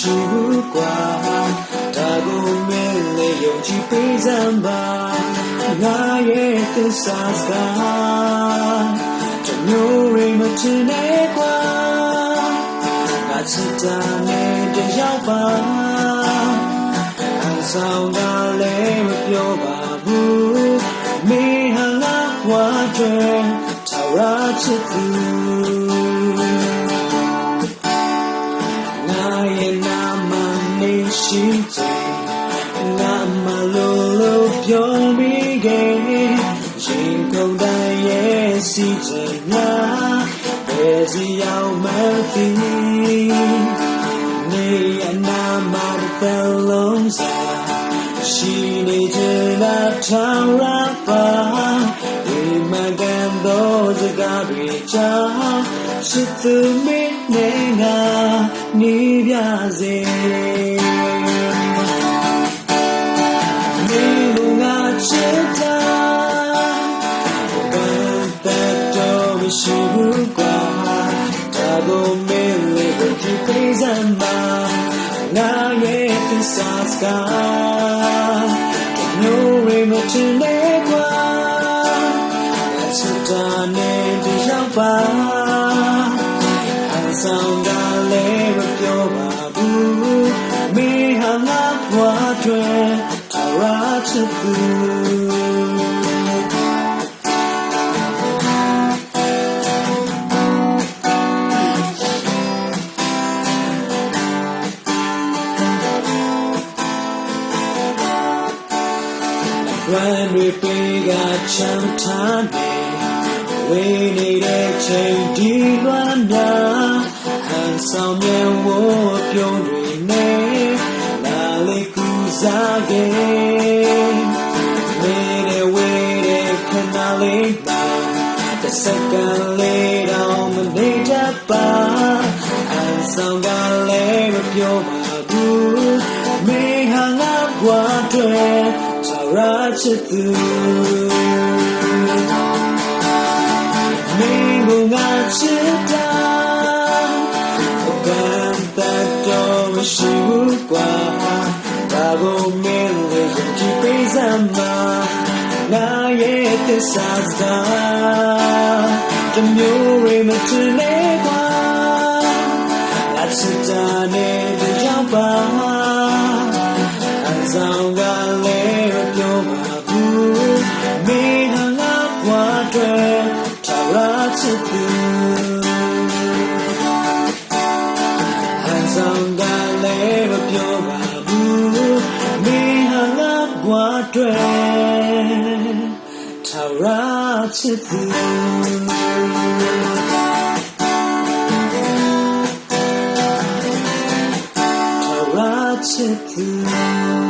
မရှိဘူးကွာဒါကိုမင်းလေးယုံကြည်ပေးစမ်းပါငါရဲ့သစ္စာစကားတမျိုးရမထင်နဲ့ကွာငါချစ်တာနဲ့တယောက်ပါအဆောင်ကလည်းမပြောပါဘူးမင်းဟာငါဘဝတွေထာဝရချစ်သူငါရဲ့နာမနဲ့ရှိတယ်ငါမလို့ပြောမိခဲ့ရင်ကုန်တိုင်းရဲ့စီချင်များဘယ်စီရောက်မှသိနေအနာမတဲ့လုံးစားရှိနေချင်တာထောင်ရပါဒီမကန်တော့စကားတွေကြောင့်ချစ်သူမင်းနဲ့ငါနေပြစေနေလို့ငါချစ်တာဘယ်တော့မရှိဘူးကွာဒါကိုမင်းလေးကိုကြည့်ပေးစမ်းပါငါရဲ့သစ္စာစကားတမျိုးရမထင်နဲ့ကွာချစ်တာနဲ့တယောက်ပါအဆောင်ကလည်းမပြောပါဘူးမင်းဟာငါဘဝတွေထာဝရချစ်သူwhen we big a champion we need a change di wanda and some wo pyo ri ne la le ku za ge me de we de kana le ba the second lay down the data ba and some ga le pyo ba bu me hang up wa tweရာချစ်သူမင်းကိုငါချစ်တာဘယ်တော့မရှိဘူးကွာဒါကိုမင်းလေးကိုကြည့်ပေးစမ်းပါငါရဲ့သစ္စာစကားတမျိုးရမထင်နဲ့ကွာငါချစ်တာနဲ့ကြောက်ပါအဆောင်ကလည်းပြောပါဘူးမင်းဟာငါဘဝတွေထာဝရချစ်သူအဆောင်ကလည်းပြောပါဘူးမင်းဟာငါဘဝတွေထာဝရချစ်သူထာဝရချစ်သူ